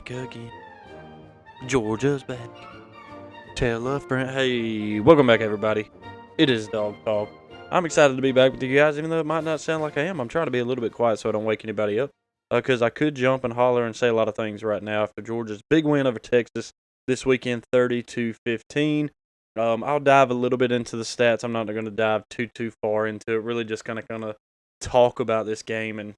back again. Georgia's back. Tell a friend. Hey, welcome back, everybody. It is Dog Talk. I'm excited to be back with you guys, even though it might not sound like I am. I'm trying to be a little bit quiet so I don't wake anybody up. Because I could jump and holler and say a lot of things right now after Georgia's big win over Texas this weekend, 30-15. I'll dive a little bit into the stats. I'm not going to dive too far into it. Really just kind of talk about this game and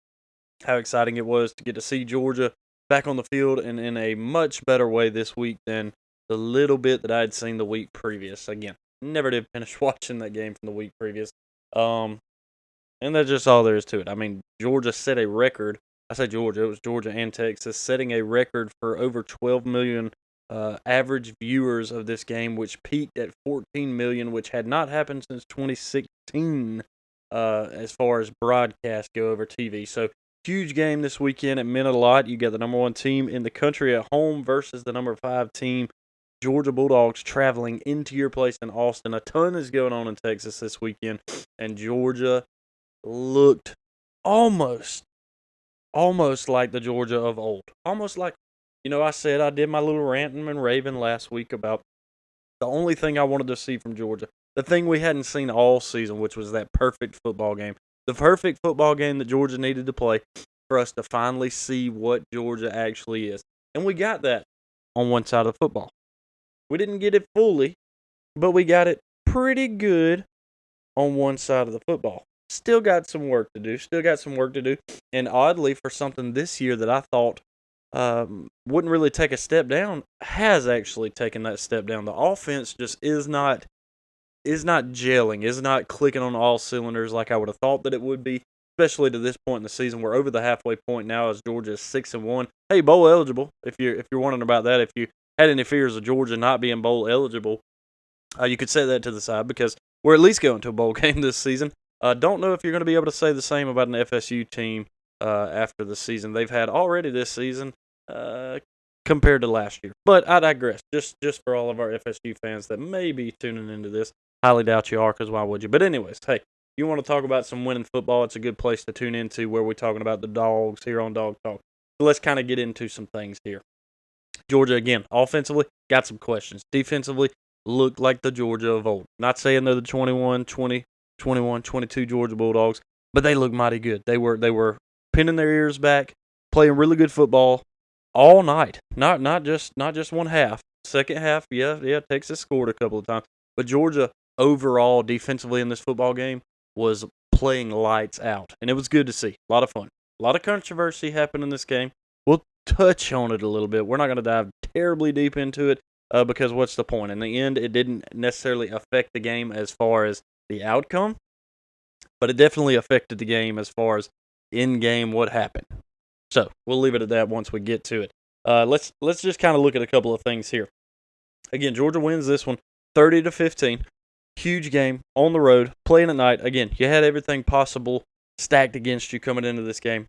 how exciting it was to get to see Georgia back on the field and in a much better way this week than the little bit that I had seen the week previous. Again, never did finish watching that game from the week previous. And that's just all there is to it. I mean, Georgia set a record. I say Georgia, it was Georgia and Texas, setting a record for over 12 million average viewers of this game, which peaked at 14 million, which had not happened since 2016 as far as broadcast go over TV. So, huge game this weekend. It meant a lot. You got the number 1 team in the country at home versus the number 5 team, Georgia Bulldogs, traveling into your place in Austin. A ton is going on in Texas this weekend, and Georgia looked almost like the Georgia of old. Almost like, I said I did my little ranting and raving last week about the only thing I wanted to see from Georgia, the thing we hadn't seen all season, which was that perfect football game. The perfect football game that Georgia needed to play for us to finally see what Georgia actually is. And we got that on one side of the football. We didn't get it fully, but we got it pretty good on one side of the football. Still got some work to do. And oddly, for something this year that I thought wouldn't really take a step down, has actually taken that step down. The offense just is not gelling, is not clicking on all cylinders like I would have thought that it would be, especially to this point in the season. We're over the halfway point now as Georgia is 6-1. Hey, bowl eligible. If you're wondering about that, if you had any fears of Georgia not being bowl eligible, you could set that to the side because we're at least going to a bowl game this season. Don't know if you're going to be able to say the same about an FSU team after the season they've had already this season compared to last year. But I digress. Just for all of our FSU fans that may be tuning into this, highly doubt you are, because why would you? But anyways, hey, you want to talk about some winning football, it's a good place to tune into where we're talking about the Dogs here on Dog Talk. So let's kind of get into some things here. Georgia, again, offensively, got some questions. Defensively, looked like the Georgia of old. Not saying they're the 21, 20, 21, 22 Georgia Bulldogs, but they look mighty good. They were pinning their ears back, playing really good football all night. Not just one half. Second half, yeah, Texas scored a couple of times, but Georgia overall defensively in this football game was playing lights out, and it was good to see. A lot of fun. A lot of controversy happened in this game. We'll touch on it a little bit. We're not going to dive terribly deep into it because what's the point? In the end, it didn't necessarily affect the game as far as the outcome, but it definitely affected the game as far as in-game what happened. So we'll leave it at that once we get to it. Let's just kind of look at a couple of things here. Again, Georgia wins this one 30-15. Huge game on the road, playing at night. Again, you had everything possible stacked against you coming into this game.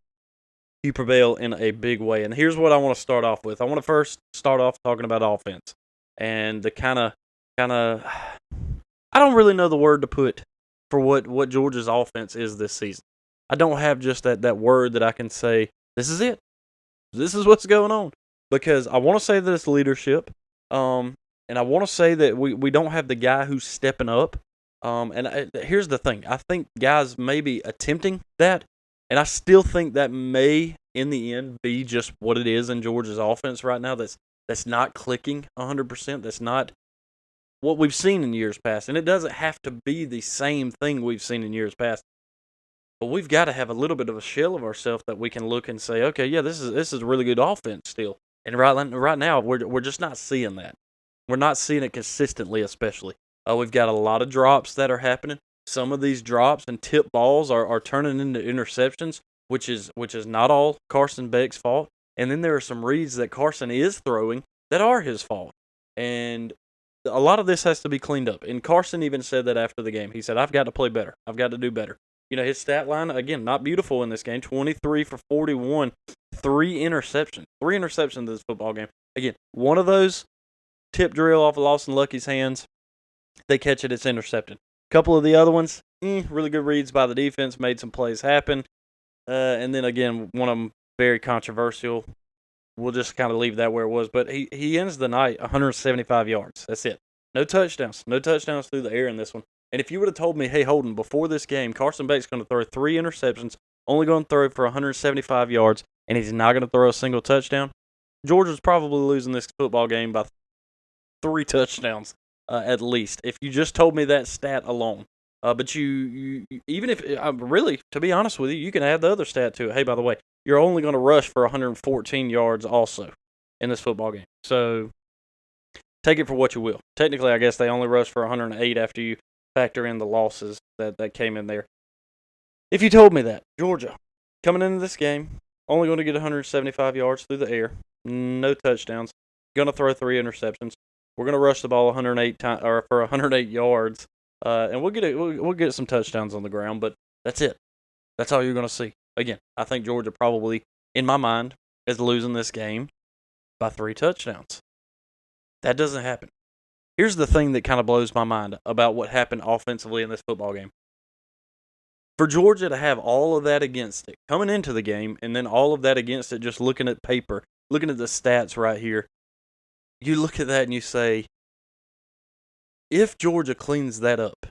You prevail in a big way. And here's what I want to start off with. I want to first start off talking about offense. And the kind of I don't really know the word to put for what Georgia's offense is this season. I don't have just that word that I can say, this is it. This is what's going on. Because I want to say that it's leadership. And I want to say that we don't have the guy who's stepping up. Here's the thing. I think guys may be attempting that. And I still think that may, in the end, be just what it is in Georgia's offense right now. That's not clicking 100%. That's not what we've seen in years past. And it doesn't have to be the same thing we've seen in years past. But we've got to have a little bit of a shell of ourselves that we can look and say, okay, yeah, this is a really good offense still. And right now, we're just not seeing that. We're not seeing it consistently, especially. We've got a lot of drops that are happening. Some of these drops and tip balls are turning into interceptions, which is not all Carson Beck's fault. And then there are some reads that Carson is throwing that are his fault. And a lot of this has to be cleaned up. And Carson even said that after the game. He said, I've got to play better. I've got to do better. His stat line, again, not beautiful in this game. 23 for 41, 3 interceptions. 3 interceptions in this football game. Again, one of those, tip drill off of Lawson Lucky's hands. They catch it, it's intercepted. A couple of the other ones, really good reads by the defense, made some plays happen. And then again, one of them very controversial. we'll just kind of leave that where it was. But he ends the night 175 yards. That's it. No touchdowns. No touchdowns through the air in this one. And if you would have told me, hey, Holden, before this game, Carson Beck's going to throw 3 interceptions, only going to throw for 175 yards, and he's not going to throw a single touchdown, Georgia's probably losing this football game by 3 touchdowns at least. If you just told me that stat alone. But you even if really, to be honest with you, you can add the other stat to it. Hey, by the way, you're only going to rush for 114 yards also in this football game. So take it for what you will. Technically, I guess they only rushed for 108 after you factor in the losses that came in there. If you told me that, Georgia, coming into this game, only going to get 175 yards through the air, no touchdowns, going to throw 3 interceptions. We're going to rush the ball 108 for 108 yards. And we'll get some touchdowns on the ground, but that's it. That's all you're going to see. Again, I think Georgia probably, in my mind, is losing this game by 3 touchdowns. That doesn't happen. Here's the thing that kind of blows my mind about what happened offensively in this football game. For Georgia to have all of that against it, coming into the game, and then all of that against it, just looking at paper, looking at the stats right here, you look at that and you say, if Georgia cleans that up,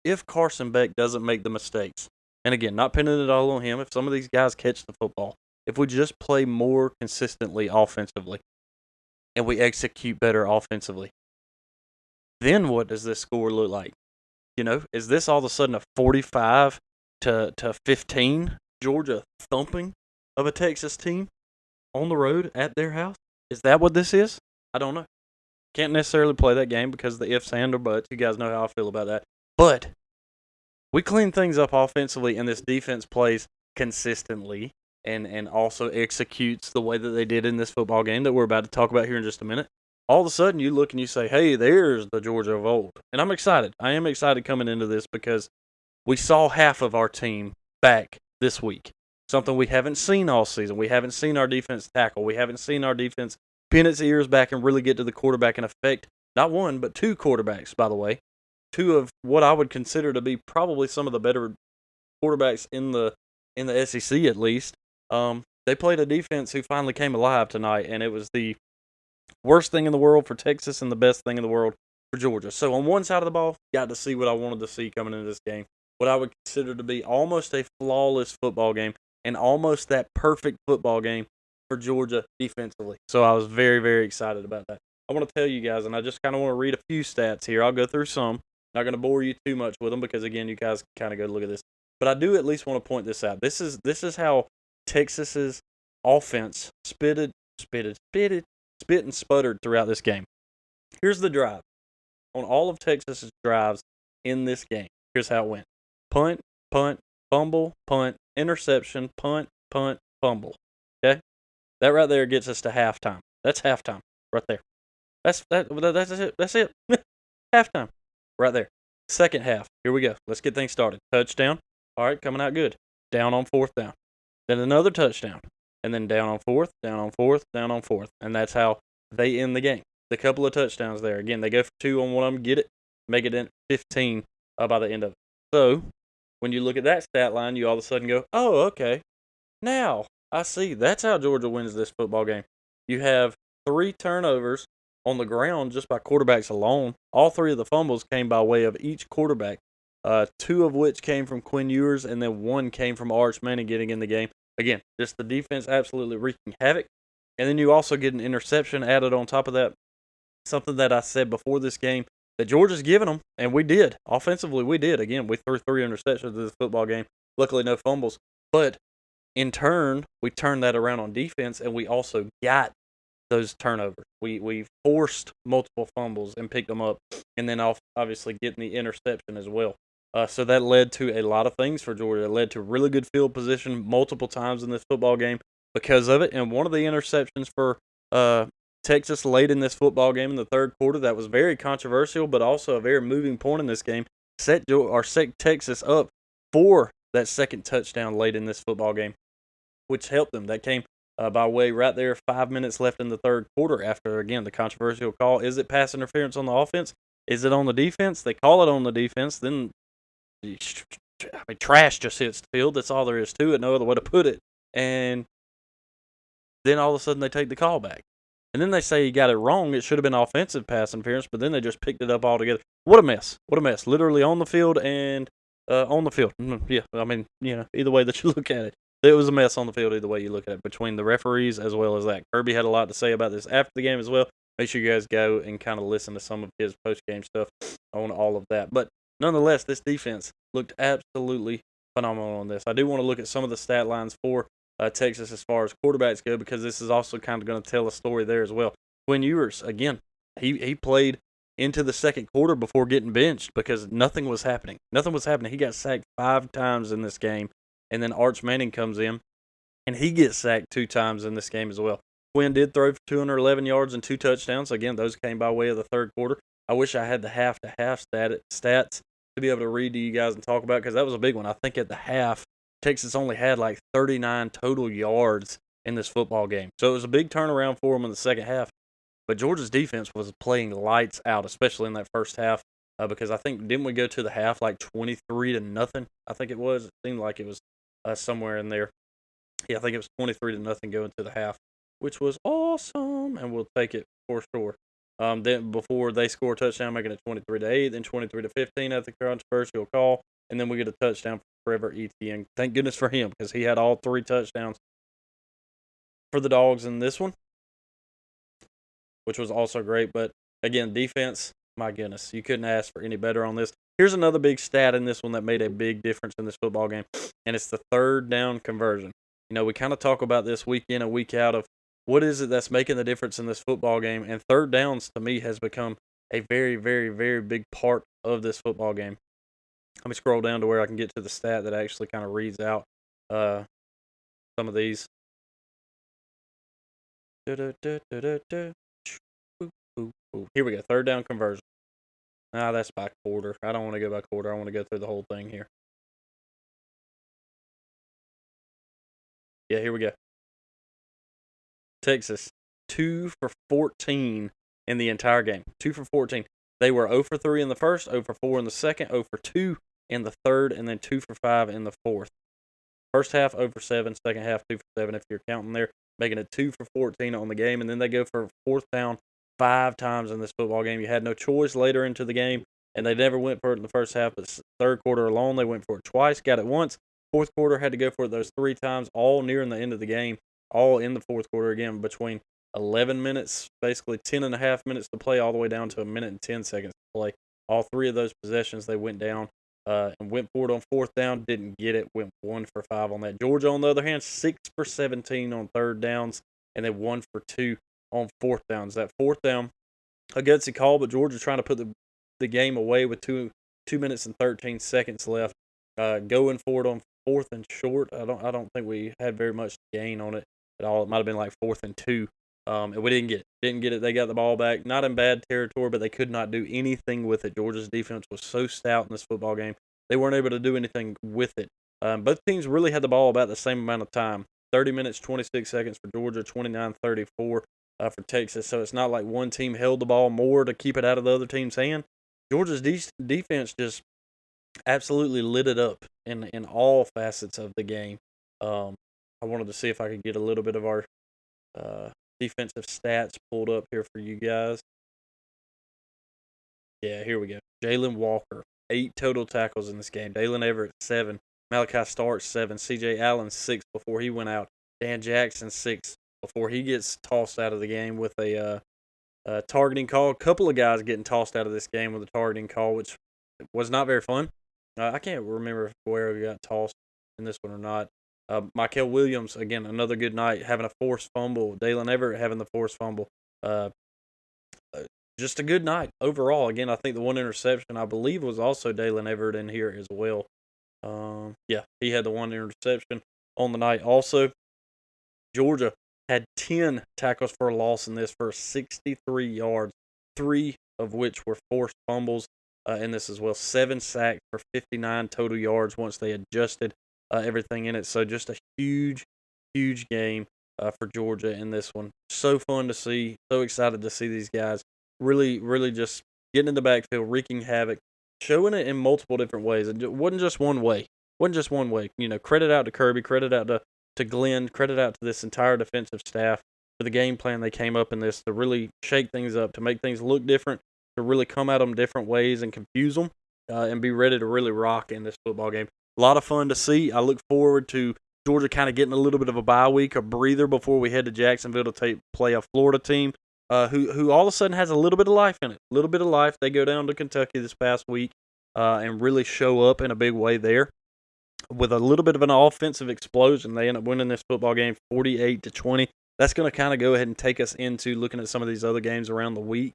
if Carson Beck doesn't make the mistakes, and again, not pinning it all on him, if some of these guys catch the football, if we just play more consistently offensively, and we execute better offensively, then what does this score look like? Is this all of a sudden a 45 to 15 Georgia thumping of a Texas team on the road at their house? Is that what this is? I don't know. Can't necessarily play that game because of the ifs and or buts. You guys know how I feel about that. But we clean things up offensively, and this defense plays consistently and also executes the way that they did in this football game that we're about to talk about here in just a minute. All of a sudden, you look and you say, hey, there's the Georgia of old. And I'm excited. I am excited coming into this because we saw half of our team back this week. Something we haven't seen all season. We haven't seen our defense tackle. We haven't seen our defense pin its ears back and really get to the quarterback and affect not one, but 2 quarterbacks, by the way. 2 of what I would consider to be probably some of the better quarterbacks in the SEC at least. They played a defense who finally came alive tonight, and it was the worst thing in the world for Texas and the best thing in the world for Georgia. So on one side of the ball, got to see what I wanted to see coming into this game. What I would consider to be almost a flawless football game and almost that perfect football game for Georgia defensively. So I was very, very excited about that. I want to tell you guys, and I just kind of want to read a few stats here. I'll go through some. Not going to bore you too much with them because, again, you guys can kind of go look at this. But I do at least want to point this out. This is how Texas's offense spit and sputtered throughout this game. Here's the drive. On all of Texas's drives in this game, here's how it went. Punt, punt, fumble, punt, interception, punt, punt, fumble. Okay? That right there gets us to halftime. That's halftime right there. That's it. That's it. Halftime right there. Second half. Here we go. Let's get things started. Touchdown. All right, coming out good. Down on 4th down. Then another touchdown. And then down on 4th, down on 4th, down on 4th. And that's how they end the game. The couple of touchdowns there. Again, they go for 2 on one of them, get it, make it in 15 by the end of it. So, when you look at that stat line, you all of a sudden go, oh, okay. Now, I see. That's how Georgia wins this football game. You have 3 turnovers on the ground just by quarterbacks alone. All 3 of the fumbles came by way of each quarterback. 2 of which came from Quinn Ewers, and then 1 came from Arch Manning getting in the game. Again, just the defense absolutely wreaking havoc. And then you also get an interception added on top of that. Something that I said before this game that Georgia's given them, and we did. Offensively, we did. Again, we threw 3 interceptions in this football game. Luckily, no fumbles. But in turn, we turned that around on defense, and we also got those turnovers. We forced multiple fumbles and picked them up, and then obviously getting the interception as well. So that led to a lot of things for Georgia. It led to really good field position multiple times in this football game because of it. And one of the interceptions for Texas late in this football game in the third quarter that was very controversial, but also a very moving point in this game, set Texas up for that second touchdown late in this football game, which helped them. That came by way right there, 5 minutes left in the third quarter after, again, the controversial call. Is it pass interference on the offense? Is it on the defense? They call it on the defense. Then, trash just hits the field. That's all there is to it. No other way to put it. And Then all of a sudden they take the call back. And then they say he got it wrong. It should have been offensive pass interference, but then they just picked it up altogether. What a mess. What a mess. Literally on the field and on the field. Yeah, I mean, either way that you look at it. It was a mess on the field either way you look at it, between the referees as well as that. Kirby had a lot to say about this after the game as well. Make sure you guys go and kind of listen to some of his post-game stuff on all of that. But nonetheless, this defense looked absolutely phenomenal on this. I do want to look at some of the stat lines for Texas as far as quarterbacks go, because this is also kind of going to tell a story there as well. Quinn Ewers, again, he played into the second quarter before getting benched because nothing was happening. Nothing was happening. He got sacked 5 times in this game, and then Arch Manning comes in, and he gets sacked 2 times in this game as well. Quinn did throw for 211 yards and 2 touchdowns. Again, those came by way of the third quarter. I wish I had the half-to-half stats to be able to read to you guys and talk about, because that was a big one. I think at the half, Texas only had like 39 total yards in this football game. So it was a big turnaround for them in the second half. But Georgia's defense was playing lights out, especially in that first half, because I think, didn't we go to the half like 23-0? I think it was. It seemed like it was somewhere in there. Yeah, I think it was 23-0 going to the half, which was awesome, and we'll take it for sure. Then before they score a touchdown, making it 23-8, then 23-15 at the controversial call, and then we get a touchdown for Trevor Etienne. Thank goodness for him, because he had all 3 touchdowns for the Dogs in this one, which was also great. But again, defense, my goodness, you couldn't ask for any better on this. Here's another big stat in this one that made a big difference in this football game, and it's the third down conversion. We kind of talk about this week in and week out of what is it that's making the difference in this football game, and third downs to me has become a very, very, very big part of this football game. Let me scroll down to where I can get to the stat that actually kind of reads out some of these. Here we go. Third down conversion. That's by quarter. I don't want to go by quarter. I want to go through the whole thing here. Yeah, here we go. Texas, 2 for 14 in the entire game. 2 for 14. They were 0 for 3 in the first, 0 for 4 in the second, 0 for 2 in the third, and then 2 for 5 in the fourth. First half, 0 for 7. Second half, 2 for 7 if you're counting there, making it 2 for 14 on the game. And then they go for fourth down 5 times in this football game. You had no choice later into the game, and they never went for it in the first half. But third quarter alone, they went for it twice, got it once. Fourth quarter, had to go for it those 3 times, all nearing the end of the game, all in the fourth quarter again, between 11 minutes, basically 10.5 minutes to play, all the way down to 1 minute and 10 seconds to play. All 3 of those possessions, they went down and went for it on fourth down, didn't get it, went 1 for 5 on that. Georgia, on the other hand, 6 for 17 on third downs, and then 1 for 2 on fourth downs. That fourth down, a gutsy call, but Georgia trying to put the game away with 2 minutes and 13 seconds left, going for it on fourth and short. I don't think we had very much gain on it at all. It might have been like 4th and 2. And we didn't get it. They got the ball back. Not in bad territory, but they could not do anything with it. Georgia's defense was so stout in this football game. They weren't able to do anything with it. Both teams really had the ball about the same amount of time. 30 minutes, 26 seconds for Georgia, 29-34 for Texas. So it's not like one team held the ball more to keep it out of the other team's hand. Georgia's defense just absolutely lit it up in all facets of the game. I wanted to see if I could get a little bit of our defensive stats pulled up here for you guys. Yeah, here we go. Jalen Walker, 8 total tackles in this game. Dalen Everett, 7. Malachi Starks, 7. C.J. Allen, 6 before he went out. Dan Jackson, 6 before he gets tossed out of the game with a targeting call. A couple of guys getting tossed out of this game with a targeting call, which was not very fun. I can't remember if Guerrero got tossed in this one or not. Michael Williams, again, another good night, having a forced fumble. Dalen Everett having the forced fumble. Just a good night overall. Again, I think the one interception, I believe, was also Dalen Everett in here as well. Yeah, he had the one interception on the night also. Georgia had 10 tackles for a loss in this for 63 yards, 3 of which were forced fumbles in this as well. 7 sacks for 59 total yards once they adjusted everything in it. So just a huge, huge game for Georgia in this one. So fun to see. So excited to see these guys really, really just getting in the backfield, wreaking havoc, showing it in multiple different ways. It wasn't just one way. Credit out to Kirby. Credit out to to Glenn, credit out to this entire defensive staff for the game plan they came up in this to really shake things up, to make things look different, to really come at them different ways and confuse them, and be ready to really rock in this football game. A lot of fun to see. I look forward to Georgia kind of getting a little bit of a bye week, a breather before we head to Jacksonville to play a Florida team who all of a sudden has a little bit of life in it. A little bit of life. They go down to Kentucky this past week and really show up in a big way there with a little bit of an offensive explosion. They end up winning this football game 48-20. That's going to kind of go ahead and take us into looking at some of these other games around the week,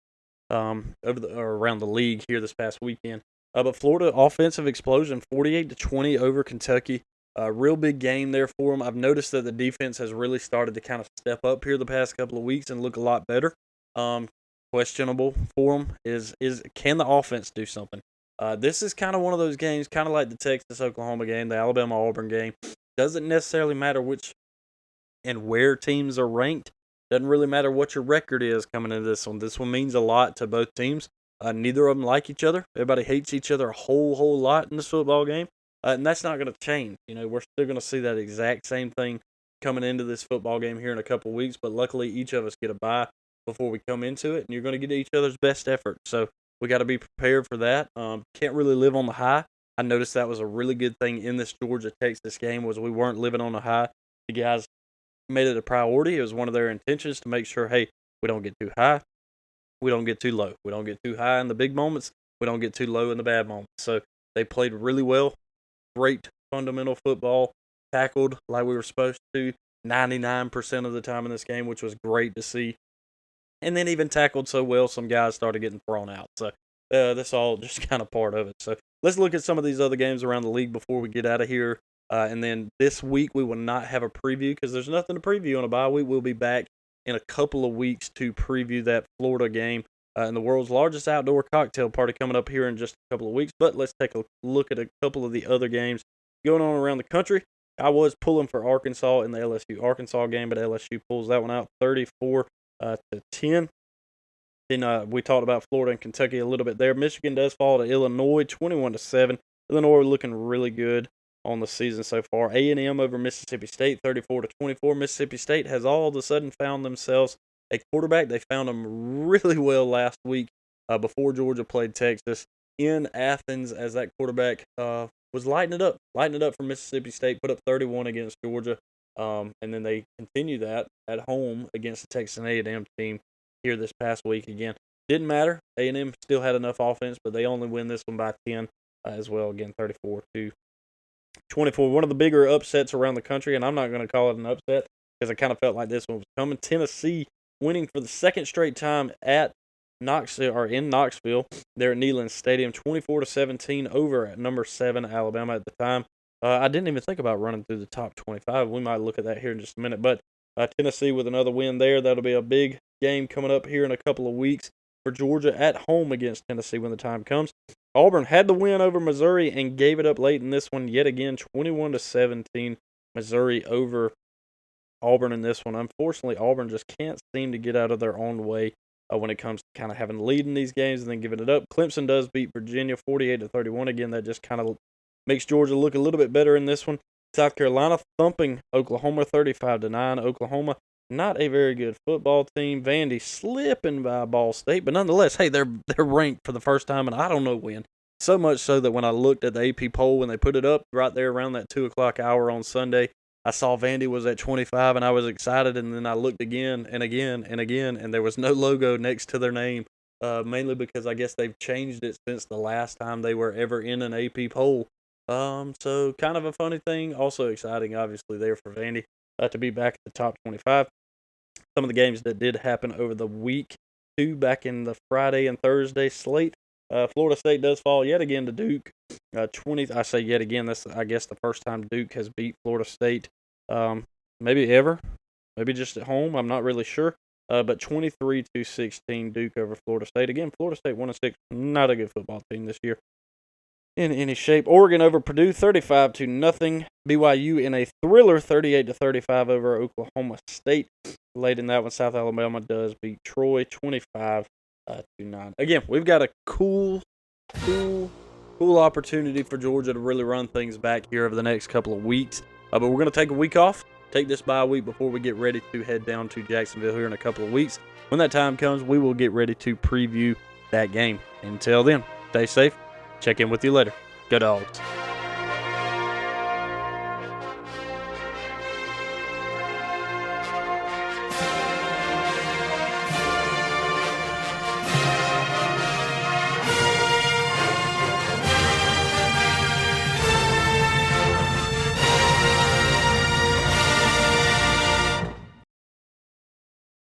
or around the league here this past weekend. But Florida offensive explosion, 48-20 over Kentucky. Real big game there for them. I've noticed that the defense has really started to kind of step up here the past couple of weeks and look a lot better. Questionable for them is can the offense do something? This is kind of one of those games, kind of like the Texas-Oklahoma game, the Alabama-Auburn game. Doesn't necessarily matter which and where teams are ranked. Doesn't really matter what your record is coming into this one. This one means a lot to both teams. Neither of them like each other. Everybody hates each other a whole lot in this football game. And that's not going to change. We're still going to see that exact same thing coming into this football game here in a couple of weeks. But luckily, each of us get a bye before we come into it. And you're going to get each other's best effort. So we got to be prepared for that. Can't really live on the high. I noticed that was a really good thing in this Georgia-Texas game was we weren't living on the high. The guys made it a priority. It was one of their intentions to make sure, hey, we don't get too high. We don't get too low. We don't get too high in the big moments. We don't get too low in the bad moments. So they played really well. Great fundamental football. Tackled like we were supposed to 99% of the time in this game, which was great to see. And then even tackled so well, some guys started getting thrown out. So that's all just kind of part of it. So let's look at some of these other games around the league before we get out of here. And then this week we will not have a preview because there's nothing to preview on a bye week. We'll be back in a couple of weeks to preview that Florida game and the world's largest outdoor cocktail party coming up here in just a couple of weeks. But let's take a look at a couple of the other games going on around the country. I was pulling for Arkansas in the LSU-Arkansas game, but LSU pulls that one out 34-10. Then we talked about Florida and Kentucky a little bit there. Michigan does fall to Illinois 21-7. Illinois looking really good on the season so far. A&M over Mississippi State 34-24. Mississippi State has all of a sudden found themselves a quarterback. They found him really well last week before Georgia played Texas in Athens as that quarterback was lighting it up for Mississippi State, put up 31 against Georgia, and then they continue that at home against the Texas A&M team here this past week again. Didn't matter. A&M still had enough offense, but they only win this one by 10 as well, again, 34-24. One of the bigger upsets around the country, and I'm not going to call it an upset because I kind of felt like this one was coming. Tennessee winning for the second straight time at Knoxville, or in Knoxville, there at Neyland Stadium, 24-17 over at number 7 Alabama at the time. I didn't even think about running through the top 25. We might look at that here in just a minute, but Tennessee with another win there. That'll be a big game coming up here in a couple of weeks for Georgia at home against Tennessee when the time comes. Auburn had the win over Missouri and gave it up late in this one yet again, 21-17. Missouri over Auburn in this one. Unfortunately, Auburn just can't seem to get out of their own way when it comes to kind of having the lead in these games and then giving it up. Clemson does beat Virginia 48-31. Again, that just kind of makes Georgia look a little bit better in this one. South Carolina thumping Oklahoma 35-9. Oklahoma, not a very good football team. Vandy slipping by Ball State, but nonetheless, hey, they're ranked for the first time, and I don't know when. So much so that when I looked at the AP poll, when they put it up right there around that 2 o'clock hour on Sunday, I saw Vandy was at 25, and I was excited, and then I looked again and again and again, and there was no logo next to their name, mainly because I guess they've changed it since the last time they were ever in an AP poll. So kind of a funny thing. Also exciting, obviously, there for Vandy to be back at the top 25. Some of the games that did happen over the week, too, back in the Friday and Thursday slate. Florida State does fall yet again to Duke. I say yet again, that's, I guess, the first time Duke has beat Florida State. Maybe ever. Maybe just at home. I'm not really sure. But 23-16 Duke over Florida State. Again, Florida State 1-6. Not a good football team this year in any shape. Oregon over Purdue 35-0. BYU in a thriller 38-35 over Oklahoma State. Late in that one, South Alabama does beat Troy 25-9. Again, we've got a cool opportunity for Georgia to really run things back here over the next couple of weeks. But we're going to take a week off. take this bye week before we get ready to head down to Jacksonville here in a couple of weeks. When that time comes, we will get ready to preview that game. Until then, stay safe. Check in with you later. Go Dogs.